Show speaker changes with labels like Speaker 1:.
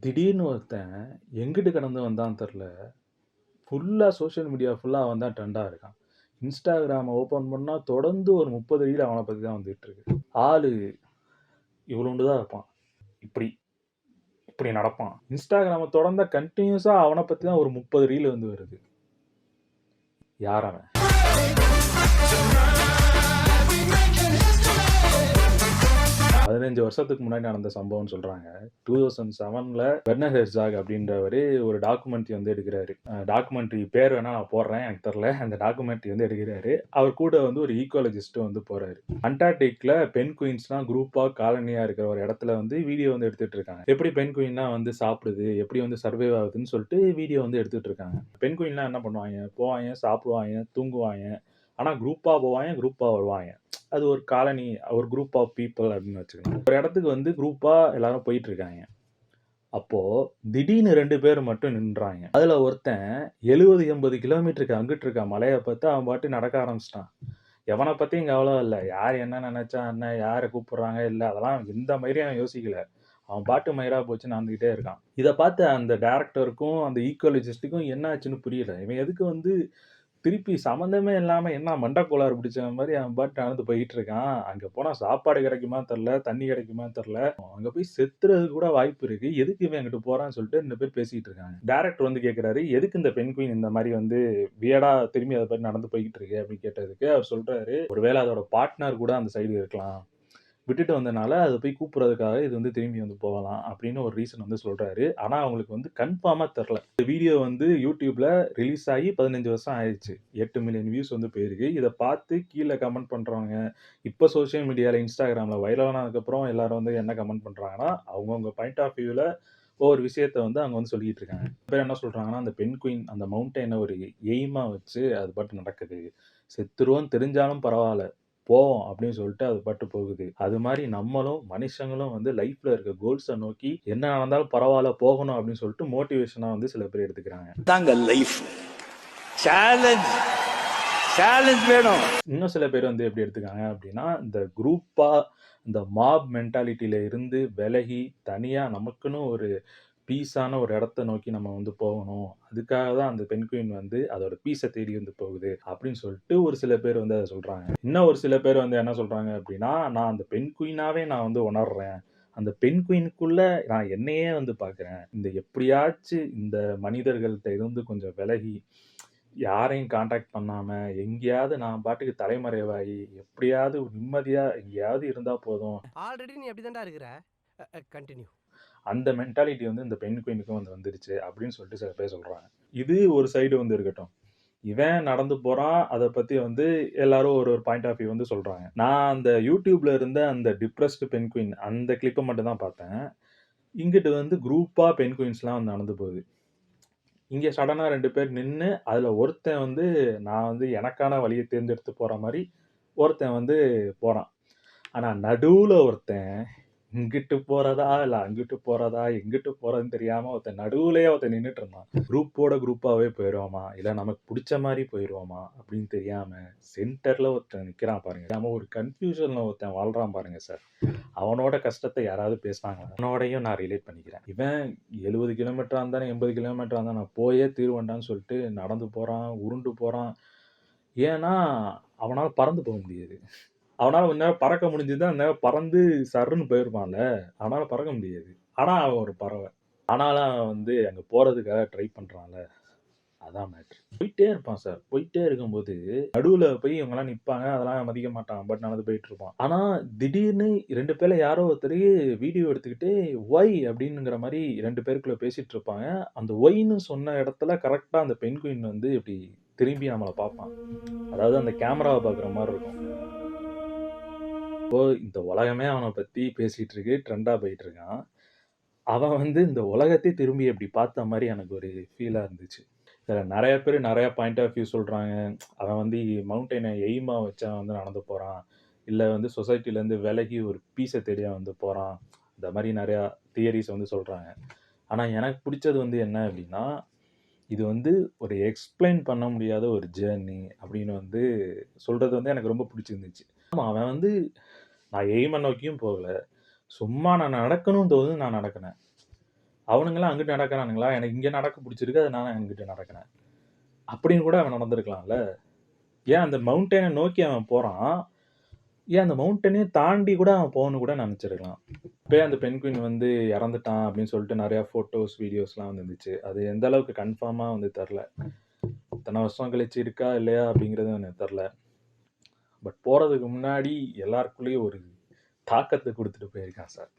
Speaker 1: திடீர்னு ஒருத்தன் எங்கிட்டு கடந்து வந்தான்னு தெரில. ஃபுல்லா சோஷியல் மீடியா ஃபுல்லா அவன் தான் ட்ரெண்டா இருக்கான். Instagram ஓப்பன் பண்ணா தொடர்ந்து ஒரு 30 ரீல் அவன பத்தி தான் வந்துட்டு இருக்கு. ஆளு இவ்வளோண்டு தான் இருப்பான். இப்படி இப்படி நடப்பான். Instagram தொறந்தா கன்டினியூஸா அவன பத்தி தான் ஒரு 30 ரீல் வந்து வருது. யார் அவன்? 15 வருஷத்துக்கு முன்னாடி நடந்த சம்பவம்னு சொல்றாங்க. 2007ல வெர்னர் ஹெர்சாக் அப்படின்றவரு ஒரு டாக்குமெண்ட்ரி வந்து எடுக்கிறாரு. டாக்குமெண்ட்ரி பேர் வேணா நான் போடுறேன், எனக்கு தெரியல. அந்த டாக்குமெண்ட்ரி வந்து எடுக்கிறாரு. அவர் கூட வந்து ஒரு ஈக்காலஜிஸ்ட் வந்து போறாரு. அண்டார்டிக்ல பென் குயின்ஸ்லாம் குரூப்பா காலனியா இருக்கிற ஒரு இடத்துல வந்து வீடியோ வந்து எடுத்துட்டு இருக்காங்க. எப்படி பென் குயின்லாம் வந்து சாப்பிடுது, எப்படி வந்து சர்வைவ் ஆகுதுன்னு சொல்லிட்டு வீடியோ வந்து எடுத்துட்டு இருக்காங்க. பென் குயின்லாம் என்ன பண்ணுவாங்க, போவாங்க, சாப்பிடுவாங்க, தூங்குவாங்க. ஆனா குரூப்பா போவாங்க, குரூப்பா வருவாங்க. அது ஒரு காலனி, ஒரு குரூப் ஆஃப் பீப்பிள் அப்படின்னு வச்சுக்கலாம். ஒரு இடத்துக்கு வந்து குரூப்பா எல்லாரும் போயிட்டு இருக்காங்க. அப்போ திடீர்னு 2 பேர் மட்டும் நின்றாங்க. அதுல ஒருத்தன் 70, 80 கிலோமீட்டருக்கு அங்கிட்டு இருக்க மலைய பார்த்து அவன் பாட்டு நடக்க ஆரம்பிச்சிட்டான். எவன பத்தியும் கவலை இல்ல. யார் என்ன நினைச்சா என்ன, யார கூப்பிடுறாங்க இல்ல, அதெல்லாம் எந்த மாதிரியும் அவன் யோசிக்கல. அவன் பாட்டு மயிரா போச்சு நடந்துகிட்டே இருக்கான். இத பார்த்து அந்த டைரக்டருக்கும் அந்த ஈக்குவலிஸ்ட்டுக்கும் என்ன ஆச்சுன்னு புரியல. இவன் எதுக்கு வந்து திருப்பி சம்மந்தமே இல்லாம என்ன மண்டைக்கோளாறு பிடிச்சவன் மாரி அவன் பாட்டுக்கு நடந்து போயிட்டு இருக்கான். அங்க போனா சாப்பாடு கிடைக்குமான்னு தெரியல, தண்ணி கிடைக்குமான்னு தெரியல. அங்க போய் செத்துறதுக்கு கூட வாய்ப்பு இருக்கு. எதுக்கு இவன் அங்கிட்டு போறான்னு சொல்லிட்டு 2 பேர் பேசிட்டு இருக்காங்க. டைரக்டர் வந்து கேட்கிறாரு, "எதுக்கு இந்த பெண் குயின் இந்த மாரி வந்து வியர்டா திரும்பி அத பாட்டு நடந்து போய்க்கிட்டு இருக்கு?" அப்படின்னு கேட்டதுக்கு அவர் சொல்றாரு, "ஒருவேளை அதோட பார்ட்னர் கூட அந்த சைடு இருக்கலாம். விட்டுட்டு வந்தனால அத போய் கூப்பிடுறதுக்காக இது வந்து திரும்பி வந்து போகலாம்." அப்படின்னு ஒரு ரீசன் வந்து சொல்றாரு. ஆனா அவங்களுக்கு வந்து கன்ஃபார்மா தெரியல. இந்த வீடியோ வந்து YouTubeல ரிலீஸ் ஆகி 15 வருஷம் ஆயிருச்சு. 8 மில்லியன் வியூஸ் வந்து போயிருக்கு. இத பார்த்து கீழ கமெண்ட் பண்றவங்க, இப்ப சோசியல் மீடியால Instagramல வைரல் ஆனதுக்கப்புறம் எல்லாரும் வந்து என்ன கமெண்ட் பண்றாங்கன்னா, அவங்கவங்க பாயிண்ட் ஆஃப் வியூல ஒவ்வொரு விஷயத்த வந்து அவங்க வந்து சொல்லிட்டு இருக்காங்க. சில பேர் என்ன சொல்றாங்கன்னா, அந்த பெண் குயின் அந்த மவுண்டன ஒரு எய்மா வச்சு அது பாட்டு நடக்குது. செத்துருவோம்னு தெரிஞ்சாலும் பரவால்ல. போவோம் அப்படின்னு சொல்லிட்டு அது பாட்டு போகுது. அது மாரி நம்மளும் மனுஷங்களும் வந்து லைஃப்ல இருக்க கோல்ஸ நோக்கி என்ன நடந்தாலும் பரவால்ல போகணும் அப்படின்னு சொல்லிட்டு மோட்டிவேஷனா வந்து சில பேர் எடுத்துக்கிறாங்க.
Speaker 2: தாங்க லைஃப். சேலஞ்ச் சேலஞ்ச் வேணும்.
Speaker 1: இன்னும் சில பேர் வந்து எப்படி எடுத்துக்காங்க அப்படின்னா, இந்த குரூப்பா இந்த மாப் மென்டாலிட்டில இருந்து விலகி தனியா நமக்குன்னு ஒரு பீஸான ஒரு இடத்த நோக்கி நம்ம வந்து போகணும். அதுக்காக தான் அந்த பெண் குயின் வந்து அதோட பீஸ தேடி வந்து போகுது. அப்படின்னு சொல்லிட்டு ஒரு சில பேர் வந்து அத சொல்றாங்க. இன்னும் ஒரு சில பேர் வந்து என்ன சொல்றாங்க அப்படின்னா, நான் அந்த பெண் குயினாவே நான் வந்து உணர்றேன். அந்த பெண் குயினுக்குள்ள நான் என்னையே வந்து பார்க்கிறேன். இந்த எப்படியாச்சு இந்த மனிதர்கள்ட்ட இருந்து கொஞ்சம் விலகி, யாரையும் கான்டாக்ட் பண்ணாம, எங்கேயாவது நான் பாட்டுக்கு தலைமறைவாகி, எப்படியாவது நிம்மதியா எங்கேயாவது இருந்தா போதும்.
Speaker 3: ஆல்ரெடி நீ அப்படிதான்டா இருக்கிற. கண்டினியூ.
Speaker 1: அந்த மென்டாலிட்டி வந்து இந்த பெண் குயினுக்கும் வந்து வந்துருச்சு அப்படின்னு சொல்லிட்டு சில பேர் சொல்றாங்க. இது ஒரு சைடு வந்து இருக்கட்டும். இவன் நடந்து போறான். அத பத்தி வந்து எல்லாரும் ஒரு ஒரு பாயிண்ட் ஆஃப் வியூ வந்து சொல்றாங்க. நான் அந்த YouTubeல இருந்த அந்த டிப்ரஸ்டு பெண் குயின் அந்த கிளிப்ப மட்டும் தான் பார்த்தேன். இங்கிட்டு வந்து குரூப்பா பெண் குயின்ஸ்லாம் வந்து நடந்து போகுது. இங்க சடனா 2 பேர் நின்னு, அதுல ஒருத்தன் வந்து நான் வந்து எனக்கான வழிய தேர்ந்தெடுத்து போற மாரி ஒருத்தன் வந்து போறான். ஆனா நடுவுல ஒருத்தன் இங்கிட்டு போறதா, இல்ல அங்கிட்டு போறதா, எங்கிட்டு போறதுன்னு தெரியாம ஒருத்தன் நடுவுலயே ஒருத்தன் நின்னுட்டு இருந்தான். குரூப்போட குரூப்பாவே போயிருவோமா? இல்ல நமக்கு புடிச்ச மாரி போயிருவோமா? அப்படின்னு தெரியாம சென்டர்ல ஒருத்தன் நிக்கிறான் பாருங்க. நம்ம ஒரு கன்ஃப்யூஷன்ல ஒருத்தன் வாழ்றான் பாருங்க சார். அவனோட கஷ்டத்த யாராவது பேசுனாங்களா? அவனோடையும் நான் ரிலேட் பண்ணிக்கிறேன். இவன் 70 கிலோமீட்டரா இருந்தாலும், 80 கிலோமீட்டரா இருந்தாலும் நான் போயே தீருவேன்டான்னு சொல்லிட்டு நடந்து போறான், உருண்டு போறான். ஏன்னா, அவனால பறந்து போக முடியாது. அவனால இந்நேரம் பறக்க முடிஞ்சிருந்தா, இந்நேரம் பறந்து சர்ருன்னு போயிருப்பான்ல. அவனால பறக்க முடியாது. ஆனா, அவன் ஒரு பறவை. ஆனாலும் அவன் வந்து அங்க போறதுக்காக ட்ரை பண்றான்ல. அதான் மேட்ரு. போயிட்டே இருப்பான் சார். போயிட்டே இருக்கும்போது, நடுவுல போய் இவங்கலாம் நிப்பாங்க. அதெல்லாம் மதிக்க மாட்டான். பாட்டு நடந்து போயிட்டு இருப்பான். ஆனா, திடீர்னு 2 பேர்ல யாரோ ஒருத்தரு வீடியோ எடுத்துக்கிட்டு, ஒய் அப்படின்னுங்கிற மாரி 2 பேருக்குள்ள பேசிட்டு இருப்பாங்க. அந்த ஒய்ன்னு சொன்ன இடத்துல கரெக்ட்டா அந்த பெண் குயின் வந்து இப்டி திரும்பி நம்மள பார்ப்பான். அதாவது அந்த கேமராவ பார்க்குற மாரி இருக்கும். இப்போ இந்த உலகமே அவன பத்தி பேசிட்டு இருக்கு. ட்ரெண்டா போயிட்டு இருக்கான். அவன் வந்து இந்த உலகத்தையே திரும்பி அப்படி பார்த்த மாரி எனக்கு ஒரு ஃபீலா இருந்துச்சு. இதுல நெறைய பேரு நெறைய பாயிண்ட் ஆஃப் வியூ சொல்றாங்க. அவன் வந்து மவுண்டன எய்மா வச்சு அவன் வந்து நடந்து போறான். இல்ல வந்து சொசைட்டிலருந்து விலகி ஒரு பீஸ தேடி அவன் வந்து போறான். இந்த மாரி நெறையா தியரீஸ் வந்து சொல்றாங்க. ஆனா எனக்கு புடிச்சது வந்து என்ன அப்படின்னா, இது வந்து ஒரு எக்ஸ்ப்ளைன் பண்ண முடியாத ஒரு ஜர்னி அப்படின்னு வந்து சொல்றது வந்து எனக்கு ரொம்ப புடிச்சிருந்துச்சு. ஆமா அவன் வந்து நான் எய்ம நோக்கியும் போகல. சும்மா நான் நடக்கணும்னு தோணுது நான் நடக்குனேன். அவனுங்கலாம் அங்கிட்டு நடக்கிறானுங்களா? எனக்கு இங்க நடக்க புடிச்சிருக்கு. அதனால நான் இங்கிட்டு நடக்கிறேன். அப்படின்னு கூட அவன் நடந்திருக்கலாம்ல. ஏன் அந்த மவுண்டன நோக்கி அவன் போறான். ஏன் அந்த மவுண்டனே தாண்டி கூட அவன் போகணும்னு கூட நெனச்சிருக்கலாம். இப்பயே அந்த பென்குயின் வந்து இறந்துட்டான் அப்படின்னு சொல்லிட்டு நெறைய ஃபோட்டோஸ், வீடியோஸ்லாம் வந்துருந்துச்சு. அது எந்த அளவுக்கு கன்ஃபார்மா வந்து தெர்ல. இத்தன வருஷம் கழிச்சு இருக்கா, இல்லையா அப்படிங்கிறது எனக்கு தெர்ல. பட் போறதுக்கு முன்னாடி எல்லாருக்குள்ளயும் ஒரு தாக்கத்த குடுத்துட்டு போயிருக்கான் சார்.